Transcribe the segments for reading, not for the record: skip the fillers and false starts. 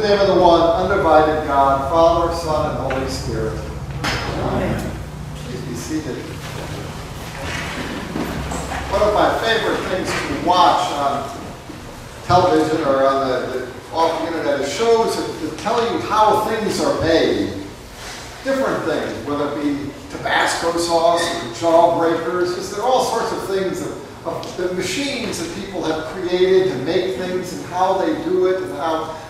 name of the one undivided God, Father, Son, and Holy Spirit. Amen. Please be seated. One of my favorite things to watch on television or on off the internet is shows that tell you how things are made. Different things, whether it be Tabasco sauce or jawbreakers. There are all sorts of things of the machines that people have created to make things and how they do it and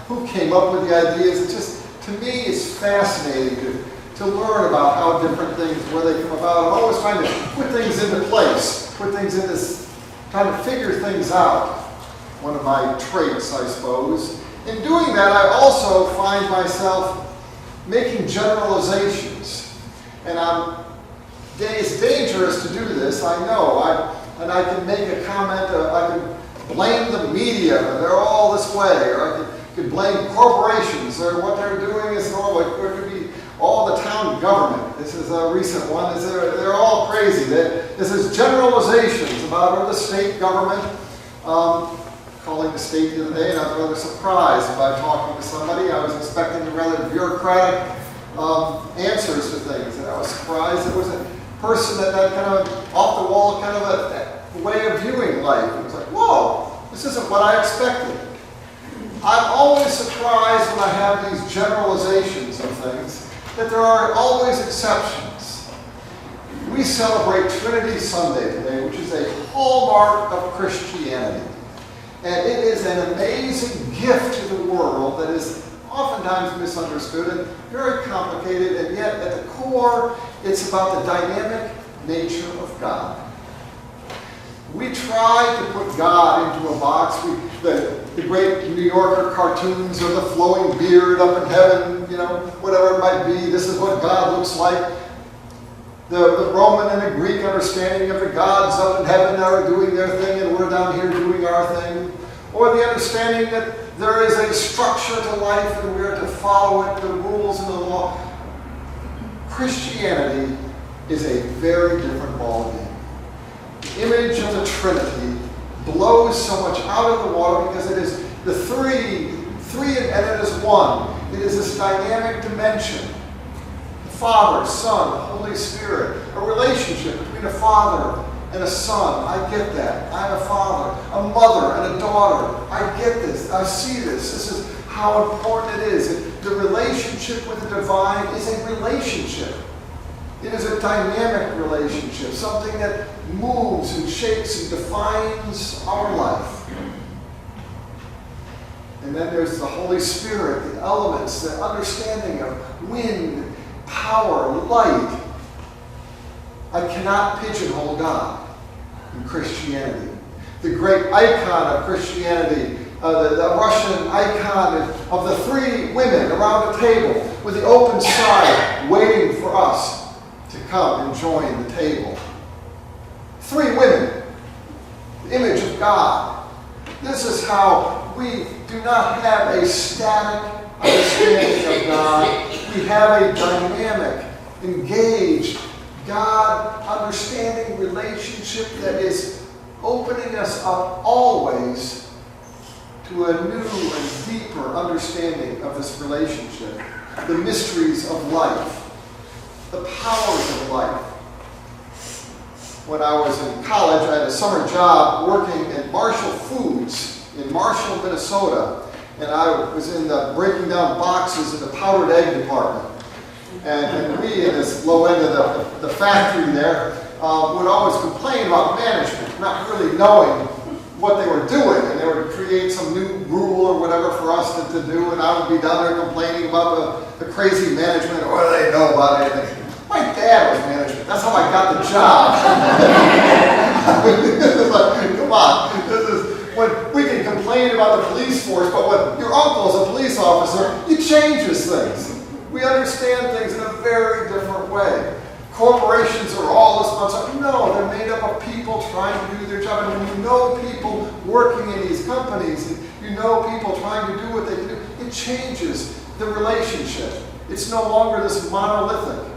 who came up with the ideas. It just, to me, it's fascinating to learn about how different things, where they come about. I'm always trying to put things into place, put things in this, trying to figure things out. One of my traits, I suppose. In doing that, I also find myself making generalizations. And it's dangerous to do this, I know. And I can make a comment, I can blame the media, they're all this way, or I could blame corporations, or what they're doing is normal. It could be all the town government. This is a recent one. They're all crazy. This is generalizations about the state government. Calling the state the other day, and I was rather surprised by talking to somebody. I was expecting rather bureaucratic answers to things, and I was surprised it was a person that had kind of off-the-wall kind of a way of viewing life. It was like, whoa, this isn't what I expected. I'm always surprised when I have these generalizations of things, that there are always exceptions. We celebrate Trinity Sunday today, which is a hallmark of Christianity. And it is an amazing gift to the world that is oftentimes misunderstood and very complicated, and yet at the core, it's about the dynamic nature of God. We try to put God into a box. The great New Yorker cartoons of the flowing beard up in heaven, whatever it might be, this is what God looks like. The Roman and the Greek understanding of the gods up in heaven are doing their thing and we're down here doing our thing. Or the understanding that there is a structure to life and we are to follow it, the rules and the law. Christianity is a very different ballgame. The image of the Trinity blows so much out of the water because it is the three and it is one. It is this dynamic dimension. Father, Son, Holy Spirit, a relationship between a father and a son. I get that. I'm a father, a mother, and a daughter. I get this. I see this. This is how important it is. The relationship with the divine is a relationship. It is a dynamic relationship, something that moves and shapes and defines our life. And then there's the Holy Spirit, the elements, the understanding of wind, power, light. I cannot pigeonhole God in Christianity. The great icon of Christianity, the Russian icon of the three women around the table with the open side waiting for us to come and join the table. Three women, the image of God. This is how we do not have a static understanding of God. We have a dynamic, engaged, God-understanding relationship that is opening us up always to a new and deeper understanding of this relationship, the mysteries of life, the powers of life. When I was in college, I had a summer job working at Marshall Foods in Marshall, Minnesota, and I was in the breaking down boxes in the powdered egg department. And we, in this low end of the factory there, would always complain about management, not really knowing what they were doing. And they would create some new rule or whatever for us to do, and I would be down there complaining about the crazy management. What do they know about anything? My dad was management. That's how I got the job. Like, come on. This is when we can complain about the police force, but when your uncle's a police officer, it changes things. We understand things in a very different way. Corporations are all responsible. No, they're made up of people trying to do their job. And when you know people working in these companies, and you know people trying to do what they can do, it changes the relationship. It's no longer this monolithic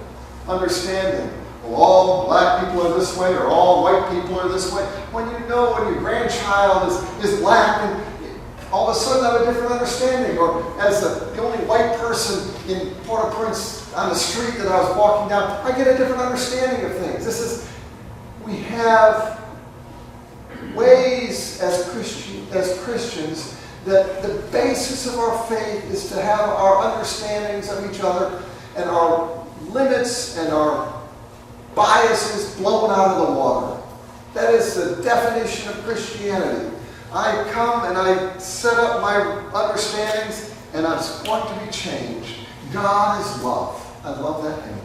understanding. Well, all black people are this way, or all white people are this way. When you know when your grandchild is black, and all of a sudden I have a different understanding. Or as the only white person in Port-au-Prince on the street that I was walking down, I get a different understanding of things. We have ways as Christians that the basis of our faith is to have our understandings of each other and our limits and our biases blown out of the water. That is the definition of Christianity. I come and I set up my understandings and I'm going to be changed. God is love. I love that hymn.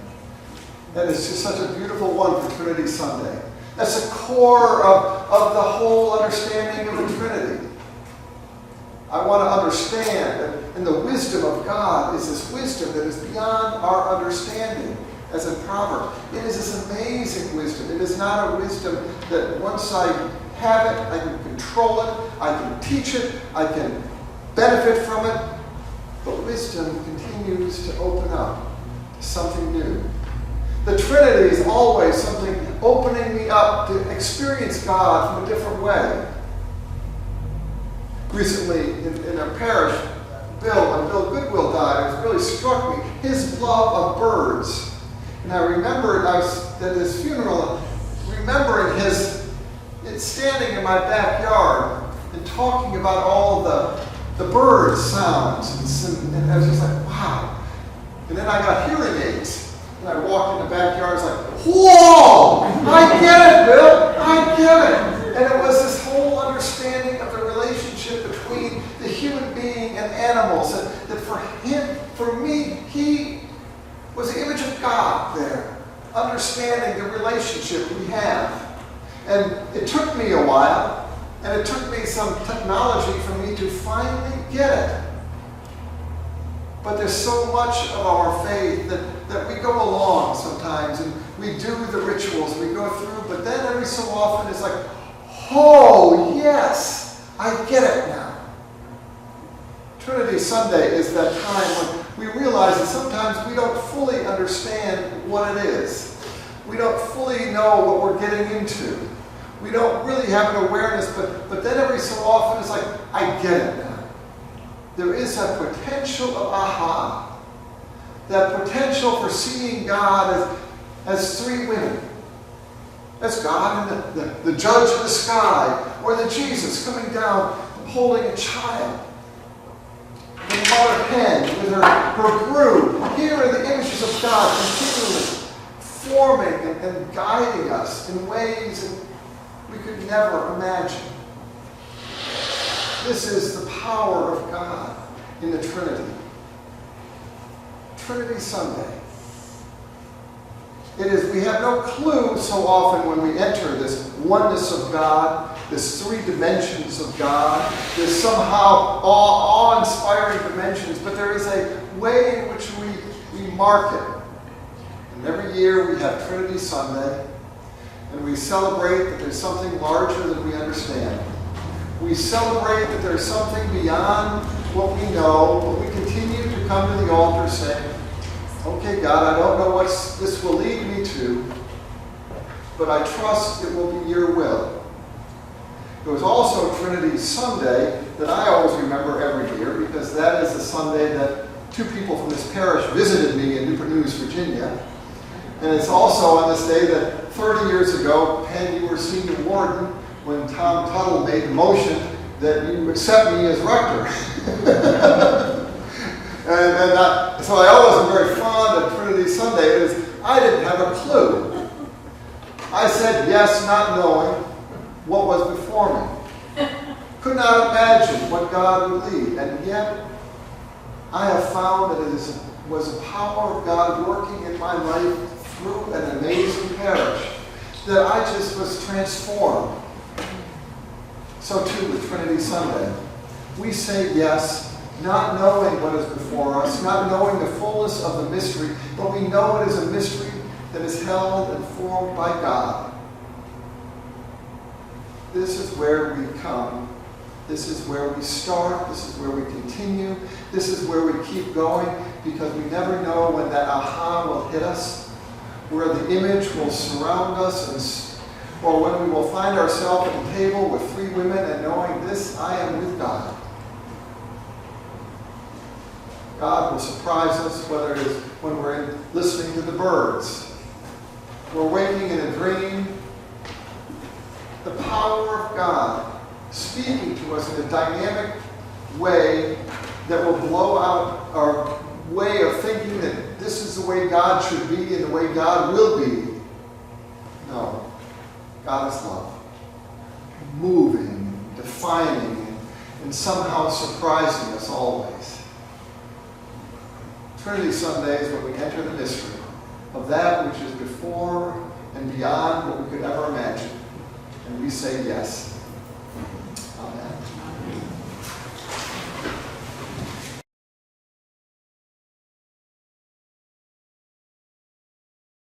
That is just such a beautiful one for Trinity Sunday. That's the core of the whole understanding of the Trinity. I want to understand, and the wisdom of God is this wisdom that is beyond our understanding. As in Proverbs, it is this amazing wisdom. It is not a wisdom that once I have it, I can control it, I can teach it, I can benefit from it. But wisdom continues to open up to something new. The Trinity is always something opening me up to experience God from a different way. Recently, in our parish, when Bill Goodwill died, it really struck me, his love of birds. And I remembered, I was at his funeral, remembering it's standing in my backyard and talking about all the bird sounds. And I was just like, wow. And then I got hearing aids. And I walked in the backyard, I was like, whoa! I get it, Bill! I get it! And it was this whole understanding of the relationship between the human being and animals. That for me, he was the image of God there, understanding the relationship we have. And it took me a while, and it took me some technology for me to finally get it. But there's so much of our faith that we go along sometimes, and we do the rituals, we go through, but then every so often it's like, oh, yes, I get it now. Trinity Sunday is that time when we realize that sometimes we don't fully understand what it is. We don't fully know what we're getting into. We don't really have an awareness, but then every so often it's like, I get it now. There is that potential of aha. That potential for seeing God as three women. As God and the judge in the sky, or the Jesus coming down holding a child. The mother hen with her brood. Here are the images of God continually forming and guiding us in ways that we could never imagine. This is the power of God in the Trinity. Trinity Sunday. We have no clue so often when we enter this oneness of God, this three dimensions of God, this somehow awe-inspiring dimensions, but there is a way in which we mark it. And every year we have Trinity Sunday, and we celebrate that there's something larger than we understand. We celebrate that there's something beyond what we know, but we continue to come to the altar saying, okay, God, I don't know what this will lead me to, but I trust it will be your will. There was also Trinity Sunday that I always remember every year, because that is the Sunday that two people from this parish visited me in Newport News, Virginia. And it's also on this day that 30 years ago, Penn, you were senior warden when Tom Tuttle made the motion that you accept me as rector. So I always am very fond of Trinity Sunday. I didn't have a clue. I said yes, not knowing what was before me. Could not imagine what God would lead. And yet, I have found that it was the power of God working in my life through an amazing parish that I just was transformed. So too with Trinity Sunday. We say yes, not knowing what is before us, not knowing the fullness of the mystery, but we know it is a mystery that is held and formed by God. This is where we come. This is where we start. This is where we continue. This is where we keep going, because we never know when that aha will hit us, where the image will surround us, or when we will find ourselves at the table with three women and knowing this, I am with God. God will surprise us, whether it is when we're listening to the birds, we're waking in a dream. The power of God speaking to us in a dynamic way that will blow out our way of thinking that this is the way God should be and the way God will be. No. God is love. Moving, defining, and somehow surprising us always. Trinity Sunday is when we enter the mystery of that which is before and beyond what we could ever imagine. And we say yes.